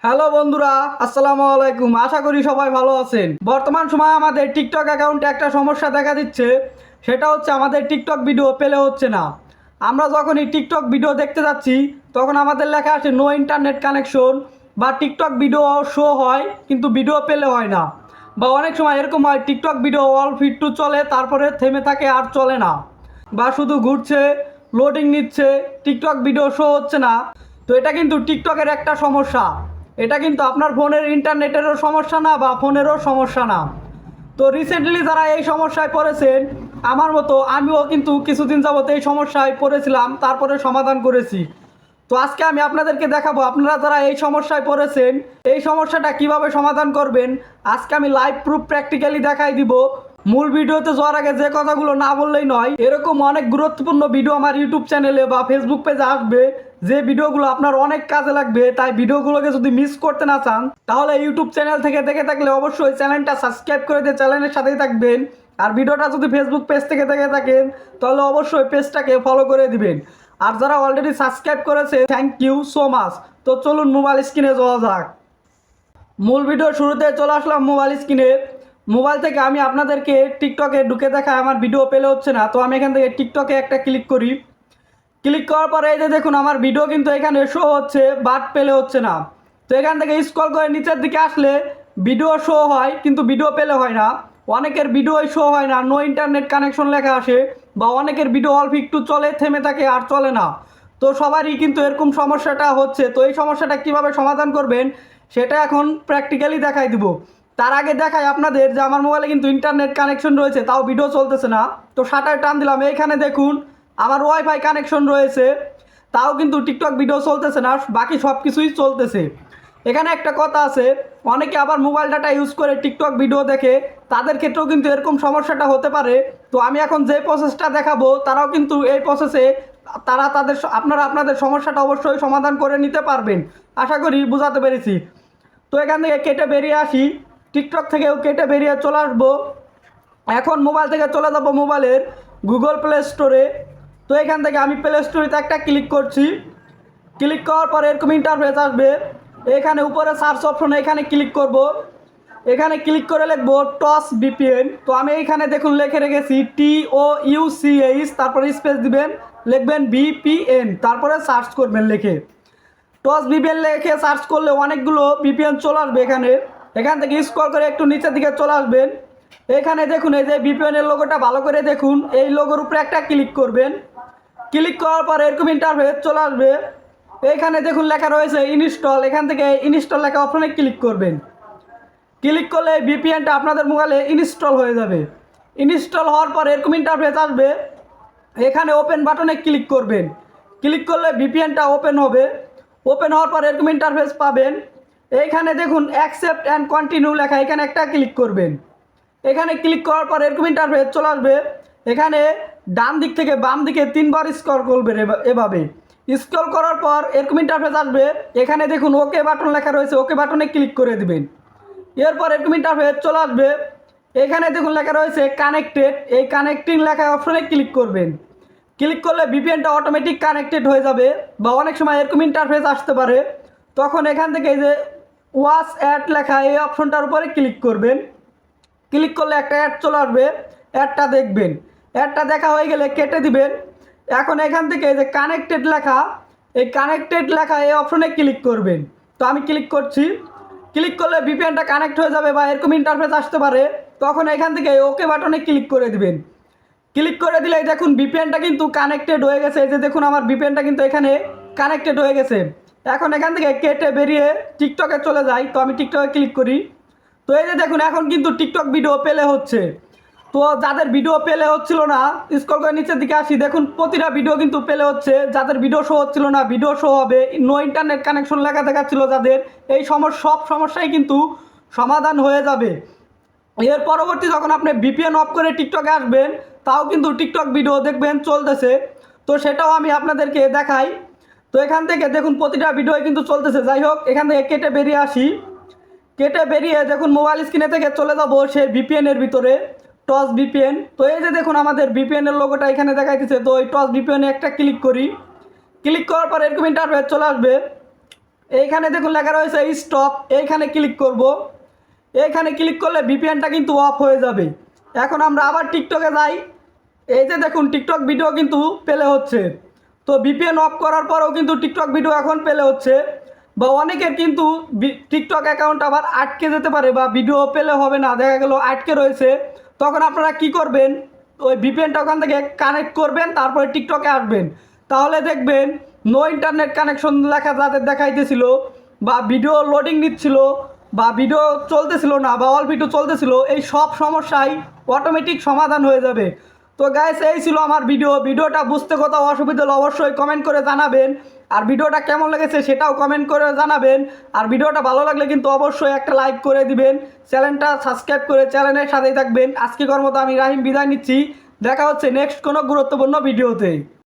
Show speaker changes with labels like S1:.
S1: Hello বন্ধুরা, আসসালামু আলাইকুম। আশা করি সবাই ভালো আছেন। বর্তমান সময়ে আমাদের টিকটক অ্যাকাউন্টে একটা সমস্যা দেখা দিচ্ছে। সেটা হচ্ছে আমাদের টিকটক ভিডিও পেলে হচ্ছে না। আমরা যখনই টিকটক ভিডিও দেখতে যাচ্ছি তখন আমাদের লেখা আছে নো ইন্টারনেট কানেকশন, বা টিকটক ভিডিও শো হয় কিন্তু ভিডিও পেলে হয় না। বা অনেক সময় এরকম হয় টিকটক ভিডিও অল ফিট টু চলে, তারপরে থেমে থাকে আর চলে না, বা শুধু ঘুরছে, লোডিং নিচ্ছে, টিকটক ভিডিও শো হচ্ছে না। তো এটা কিন্তু টিকটকের একটা সমস্যা। এটা কিন্তু আপনার ফোনের ইন্টারনেটেরও সমস্যা না, বা ফোনেরও সমস্যা না। তো রিসেন্টলি যারা এই সমস্যায় পড়েছেন, আমার মতো আমিও কিন্তু কিছুদিন যাবত এই সমস্যায় পড়েছিলাম, তারপরে সমাধান করেছি। তো আজকে আমি আপনাদেরকে দেখাবো আপনারা যারা এই সমস্যায় পড়েছেন এই সমস্যাটা কিভাবে সমাধান করবেন। আজকে আমি লাইভ প্রুফ প্র্যাকটিক্যালি দেখাই দিব। মূল ভিডিওতে যাওয়ার আগে যে কথাগুলো না বললেই নয়, এরকম অনেক গুরুত্বপূর্ণ ভিডিও আমার ইউটিউব চ্যানেলে বা ফেসবুক পেজে আসবে, যে ভিডিওগুলো আপনার অনেক কাজে লাগবে। তাই ভিডিওগুলোকে যদি মিস করতে না চান তাহলে ইউটিউব চ্যানেল থেকে দেখে থাকলে অবশ্যই চ্যানেলটা সাবস্ক্রাইব করে দিয়ে চ্যানেলের সাথেই থাকবেন। আর ভিডিওটা যদি ফেসবুক পেজ থেকে দেখে থাকেন তাহলে অবশ্যই পেজটাকে ফলো করে দিবেন। আর যারা অলরেডি সাবস্ক্রাইব করেছে থ্যাংক ইউ সো মাচ। তো চলুন মোবাইল স্ক্রিনে যাওয়া যাক। মূল ভিডিওর শুরুতে চলে আসলাম মোবাইল স্ক্রিনে। মোবাইল থেকে আমি আপনাদেরকে টিকটকে ঢুকে দেখায় আমার ভিডিও পেলে হচ্ছে না। তো আমি এখান থেকে টিকটকে একটা ক্লিক করি। ক্লিক করার পরে এই যে দেখুন আমার ভিডিও কিন্তু এখানে শো হচ্ছে, বাট পেলে হচ্ছে না। তো এখান থেকে স্ক্রল করে নিচের দিকে আসলে ভিডিও শো হয় কিন্তু ভিডিও পেলে হয় না। অনেকের ভিডিওই শো হয় না, নো ইন্টারনেট কানেকশন লেখা আসে, বা অনেকের ভিডিও অল্প একটু চলে থেমে থাকে আর চলে না। তো সবারই কিন্তু এরকম সমস্যাটা হচ্ছে। তো এই সমস্যাটা কিভাবে সমাধান করবেন সেটা এখন প্র্যাকটিক্যালি দেখাই দিব। তার আগে দেখাই আপনাদের যে আমার মোবাইলে কিন্তু ইন্টারনেট কানেকশন রয়েছে, তাও ভিডিও চলতেছে না। তো শাটার টান দিলাম, এইখানে দেখুন আমার ওয়াইফাই কানেকশন রয়েছে, তাও কিন্তু টিকটক ভিডিও চলতেছে না, বাকি সব কিছুই চলতেছে। এখানে একটা কথা আছে, অনেকে আবার মোবাইল ডাটা ইউজ করে টিকটক ভিডিও দেখে, তাদের ক্ষেত্রেও কিন্তু এরকম সমস্যাটা হতে পারে। তো আমি এখন যে প্রসেসটা দেখাবো তারাও কিন্তু এই প্রসেসে তারা তাদের আপনারা আপনাদের সমস্যাটা অবশ্যই সমাধান করে নিতে পারবেন। আশা করি বোঝাতে পেরেছি। তো এখান থেকে কেটে বেরিয়ে আসি, টিকটক থেকেও কেটে বেরিয়ে চলে আসবো। এখন মোবাইল থেকে চলে যাব মোবাইলের গুগল প্লে স্টোরে। তো এখান থেকে আমি প্লে স্টোরেতে একটা ক্লিক করছি। ক্লিক করার পর এরকম ইন্টারফেস আসবে। এখানে উপরে সার্চ অপশনে এখানে ক্লিক করব। এখানে ক্লিক করে লিখবো টস ভিপিএন। তো আমি এইখানে দেখুন লিখে রেখেছি TOUCH, তারপরে স্পেস দিবেন, লিখবেন VPN, তারপরে সার্চ করবেন লিখে টস ভিপিএন লিখে সার্চ করলে অনেকগুলো ভিপিএন চলে আসবে। এখান থেকে স্ক্রল করে একটু নিচের দিকে চলে আসবেন। এখানে দেখুন এই যে ভিপিএনের লোগোটা ভালো করে দেখুন, এই লোগোর উপরে একটা ক্লিক করবেন। ক্লিক করার পর এরকম ইন্টারফেস চলে আসবে। এইখানে দেখুন লেখা রয়েছে ইনস্টল, এখান থেকে ইনস্টল লেখা অপশনে ক্লিক করবেন। ক্লিক করলে ভিপিএনটা আপনাদের মোবাইলে ইনস্টল হয়ে যাবে। ইনস্টল হওয়ার পর এরকম ইন্টারফেস আসবে। এখানে ওপেন বাটনে ক্লিক করবেন। ক্লিক করলে ভিপিএনটা ওপেন হবে। ওপেন হওয়ার পর এরকম ইন্টারফেস পাবেন। এইখানে দেখুন অ্যাকসেপ্ট অ্যান্ড কন্টিনিউ লেখা, এখানে একটা ক্লিক করবেন। এখানে ক্লিক করার পর এরকম ইন্টারফেস চলে আসবে। এখানে ডান দিক থেকে বাম দিকে 3বার স্ক্রল করবেন এভাবে। স্ক্রল করার পর এরকম ইন্টারফেস আসবে। এখানে দেখুন ওকে বাটন লেখা রয়েছে, ওকে বাটনে ক্লিক করে দিবেন। এরপর এরকম ইন্টারফেস চলে আসবে। এখানে দেখুন লেখা রয়েছে কানেক্টেড, এই কানেক্টিং লেখা অপশনে ক্লিক করবেন। ক্লিক করলে ভিপিএনটা অটোমেটিক কানেক্টেড হয়ে যাবে। বা অনেক সময় এরকম ইন্টারফেস আসতে পারে, তখন এখান থেকে এই যে ওয়াচ অ্যাড লেখা এই অপশনটার উপরে ক্লিক করবেন। ক্লিক করলে একটা অ্যাড চলে আসবে, অ্যাডটা দেখবেন। অ্যাডটা দেখা হয়ে গেলে কেটে দিবেন। এখন এখান থেকে এই যে কানেক্টেড লেখা, এই কানেক্টেড লেখা এই অপশনে ক্লিক করবেন। তো আমি ক্লিক করছি। ক্লিক করলে ভিপিএনটা কানেক্ট হয়ে যাবে বা এরকম ইন্টারফেস আসতে পারে, তখন এখান থেকে ওকে বাটনে ক্লিক করে দিবেন। ক্লিক করে দিলেই দেখুন ভিপিএনটা কিন্তু কানেক্টেড হয়ে গেছে। এই যে দেখুন আমার ভিপিএনটা কিন্তু এখানে কানেক্টেড হয়ে গেছে। এখন এখান থেকে কেটে বেরিয়ে টিকটকে চলে যাই। তো আমি টিকটকে ক্লিক করি। তো এই যে দেখুন এখন কিন্তু টিকটক ভিডিও পেলে হচ্ছে। তো যাদের ভিডিও পেলে হচ্ছিল না, স্ক্রল করে নিচের দিকে আসি, দেখুন প্রতিটা ভিডিও কিন্তু পেলে হচ্ছে। যাদের ভিডিও শো হচ্ছিল না ভিডিও শো হবে। নো ইন্টারনেট কানেকশন লেখা দেখাচ্ছিল যাদের, এই সব সমস্যাই কিন্তু সমাধান হয়ে যাবে। এর পরবর্তী যখন আপনি ভিপিএন অফ করে টিকটকে আসবেন, তাও কিন্তু টিকটক ভিডিও দেখবেন চলতেছে। তো সেটাও আমি আপনাদেরকে দেখাই। তো এখান থেকে দেখুন প্রতিটা ভিডিও কিন্তু চলতেছে। যাই হোক, এখান থেকে কেটে বেরিয়ে আসি। কেটে বেরিয়ে দেখুন মোবাইল স্ক্রিনে থেকে চলে যাবো সেই ভিপিএনের ভিতরে, টস ভিপিএন। তো এই যে দেখুন আমাদের ভিপিএনের লোগোটা এখানে দেখাইতেছে। তো ওই টস ভিপিএনে একটা ক্লিক করি। ক্লিক করার পর এরকম ইন্টারফেস চলে আসবে। এইখানে দেখুন লেখা রয়েছে স্টপ, এইখানে ক্লিক করব। এইখানে ক্লিক করলে ভিপিএনটা কিন্তু অফ হয়ে যাবে। এখন আমরা আবার টিকটকে যাই। এই যে দেখুন টিকটক ভিডিও কিন্তু প্লে হচ্ছে। তো ভিপিএন অফ করার পরেও কিন্তু টিকটক ভিডিও এখন প্লে হচ্ছে। বা অনেকের কিন্তু টিকটক অ্যাকাউন্ট আবার আটকে যেতে পারে বা ভিডিও প্লে হবে না, দেখা গেল আটকে রয়েছে। তখন আপনারা কি করবেন, ওই ভিপিএনটা ওখান থেকে কানেক্ট করবেন, তারপরে টিকটকে আসবেন। তাহলে দেখবেন নো ইন্টারনেট কানেকশন লেখা যাদের দেখাইতেছিল বা ভিডিও লোডিং নিচ্ছিল বা ভিডিও চলতেছিল না বা অল ভিডিও চলতেছিল, এই সব সমস্যাই অটোমেটিক সমাধান হয়ে যাবে। তো গাইস, এই ছিল আমার ভিডিওটা বুঝতে কোথাও অসুবিধা হলে অবশ্যই কমেন্ট করে জানাবেন। আর ভিডিওটা কেমন লেগেছে সেটাও কমেন্ট করে জানাবেন। আর ভিডিওটা ভালো লাগলে কিন্তু অবশ্যই একটা লাইক করে দিবেন, চ্যানেলটা সাবস্ক্রাইব করে চ্যানেলের সাথেই থাকবেন। আজকের মতো আমি রাহিম বিদায় নিচ্ছি। দেখা হচ্ছে নেক্সট কোনো গুরুত্বপূর্ণ ভিডিওতে।